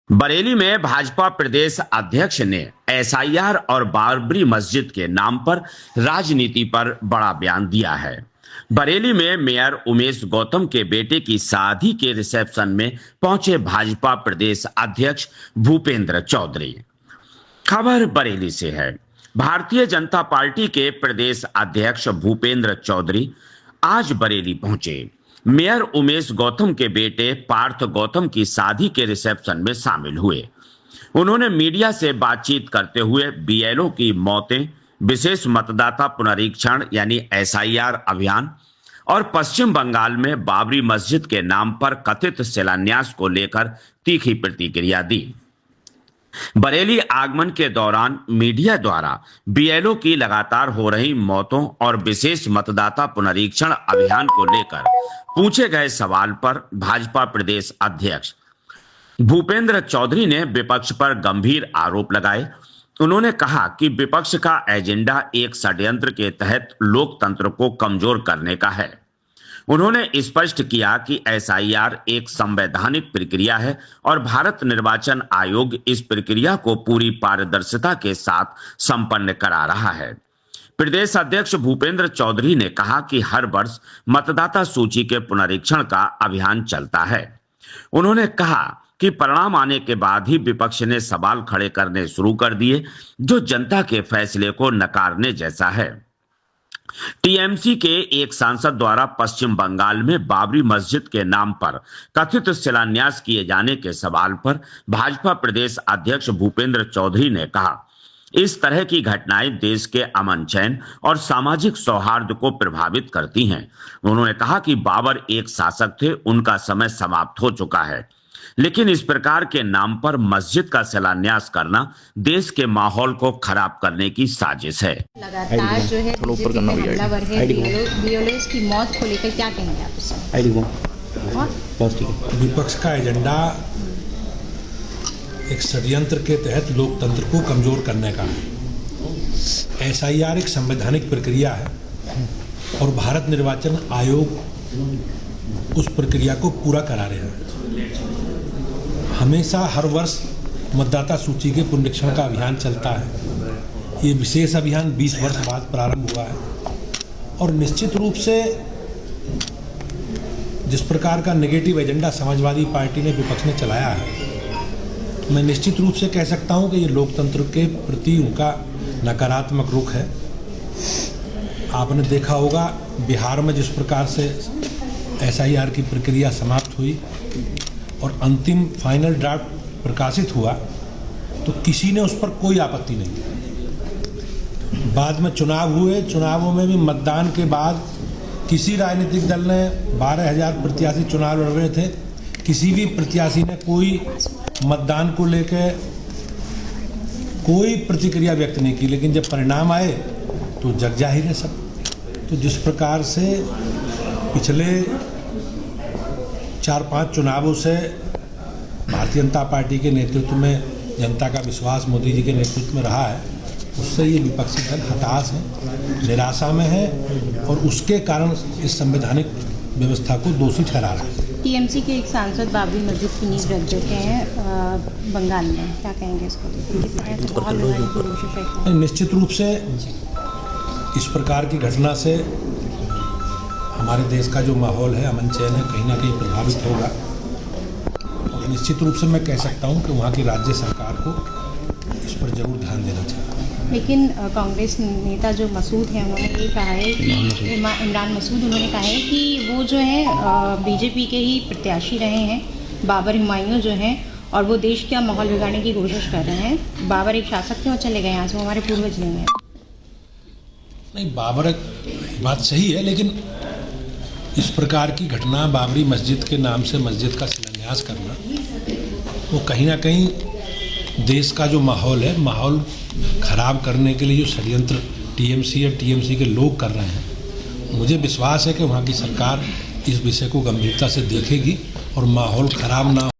बरेली में भाजपा प्रदेश अध्यक्ष ने एसआईआर और बाबरी मस्जिद के नाम पर राजनीति पर बड़ा बयान दिया है। बरेली में मेयर उमेश गौतम के बेटे की शादी के रिसेप्शन में पहुंचे भाजपा प्रदेश अध्यक्ष भूपेंद्र चौधरी। खबर बरेली से है। भारतीय जनता पार्टी के प्रदेश अध्यक्ष भूपेंद्र चौधरी आज बरेली पहुंचे। मेयर उमेश गौतम के बेटे पार्थ गौतम की शादी के रिसेप्शन में शामिल हुए। उन्होंने मीडिया से बातचीत करते हुए बीएलओ की मौतें, विशेष मतदाता पुनरीक्षण यानी एसआईआर अभियान और पश्चिम बंगाल में बाबरी मस्जिद के नाम पर कथित शिलान्यास को लेकर तीखी प्रतिक्रिया दी। बरेली आगमन के दौरान मीडिया द्वारा बीएलओ की लगातार हो रही मौतों और विशेष मतदाता पुनरीक्षण अभियान को लेकर पूछे गए सवाल पर भाजपा प्रदेश अध्यक्ष भूपेंद्र चौधरी ने विपक्ष पर गंभीर आरोप लगाए। उन्होंने कहा कि विपक्ष का एजेंडा एक षड्यंत्र के तहत लोकतंत्र को कमजोर करने का है। उन्होंने स्पष्ट किया कि एसआईआर एक संवैधानिक प्रक्रिया है और भारत निर्वाचन आयोग इस प्रक्रिया को पूरी पारदर्शिता के साथ संपन्न करा रहा है। प्रदेश अध्यक्ष भूपेंद्र चौधरी ने कहा कि हर वर्ष मतदाता सूची के पुनरीक्षण का अभियान चलता है। उन्होंने कहा कि परिणाम आने के बाद ही विपक्ष ने सवाल खड़े करने शुरू कर दिए, जो जनता के फैसले को नकारने जैसा है। टीएमसी के एक सांसद द्वारा पश्चिम बंगाल में बाबरी मस्जिद के नाम पर कथित शिलान्यास किए जाने के सवाल पर भाजपा प्रदेश अध्यक्ष भूपेंद्र चौधरी ने कहा, इस तरह की घटनाएं देश के अमन चैन और सामाजिक सौहार्द को प्रभावित करती हैं। उन्होंने कहा कि बाबर एक शासक थे, उनका समय समाप्त हो चुका है, लेकिन इस प्रकार के नाम पर मस्जिद का शिलान्यास करना देश के माहौल को खराब करने की साजिश है। लगातार जो है हमलावर है बीएलओ की मौत को लेकर क्या कहेंगे आप इसमें? विपक्ष का एजेंडा एक षड्यंत्र के तहत लोकतंत्र को कमजोर करने का है। एसआईआर एक संवैधानिक प्रक्रिया है और भारत निर्वाचन आयोग उस प्रक्रिया को पूरा करा रहा है। हमेशा हर वर्ष मतदाता सूची के पुनरीक्षण का अभियान चलता है। ये विशेष अभियान 20 वर्ष बाद प्रारंभ हुआ है और निश्चित रूप से जिस प्रकार का नेगेटिव एजेंडा समाजवादी पार्टी ने विपक्ष ने चलाया है, मैं निश्चित रूप से कह सकता हूं कि ये लोकतंत्र के प्रति उनका नकारात्मक रुख है। आपने देखा होगा बिहार में जिस प्रकार से एसआईआर की प्रक्रिया समाप्त हुई और अंतिम फाइनल ड्राफ्ट प्रकाशित हुआ तो किसी ने उस पर कोई आपत्ति नहीं की। बाद में चुनाव हुए, चुनावों में भी मतदान के बाद किसी राजनीतिक दल ने 12,000 प्रत्याशी चुनाव लड़ रहे थे, किसी भी प्रत्याशी ने कोई मतदान को लेकर कोई प्रतिक्रिया व्यक्त नहीं की, लेकिन जब परिणाम आए तो जग जाहिर है सब। तो जिस प्रकार से पिछले 4-5 चुनावों से भारतीय जनता पार्टी के नेतृत्व में जनता का विश्वास मोदी जी के नेतृत्व में रहा है, उससे ये विपक्षी दल हताश है, निराशा में है और उसके कारण इस संवैधानिक व्यवस्था को दोषी ठहरा रहा है। टीएमसी के एक सांसद बाबरी मस्जिद की नींव रख देते हैं बंगाल में, क्या कहेंगे इसको? निश्चित रूप से इस प्रकार की घटना से हमारे देश का जो माहौल है, अमन चैन है, कहीं ना कहीं प्रभावित होगा और निश्चित रूप से मैं कह सकता हूं कि वहां की राज्य सरकार को इस पर जरूर ध्यान देना चाहिए। लेकिन कांग्रेस नेता जो मसूद हैं, उन्होंने ये कहा है कि इमरान मसूद, उन्होंने कहा है कि वो जो है बीजेपी के ही प्रत्याशी रहे हैं, बाबर हुमायूं जो हैं, और वो देश का माहौल बिगाड़ने की कोशिश कर रहे हैं। बाबर एक शासक थे और चले गए यहाँ से, वो हमारे पूर्वज नहीं हैं। नहीं, बाबर बात सही है, लेकिन इस प्रकार की घटना बाबरी मस्जिद के नाम से मस्जिद का शिलान्यास करना, वो कहीं ना कहीं देश का जो माहौल है, माहौल खराब करने के लिए जो षड्यंत्र टीएमसी या टीएमसी के लोग कर रहे हैं, मुझे विश्वास है कि वहाँ की सरकार इस विषय को गंभीरता से देखेगी और माहौल खराब ना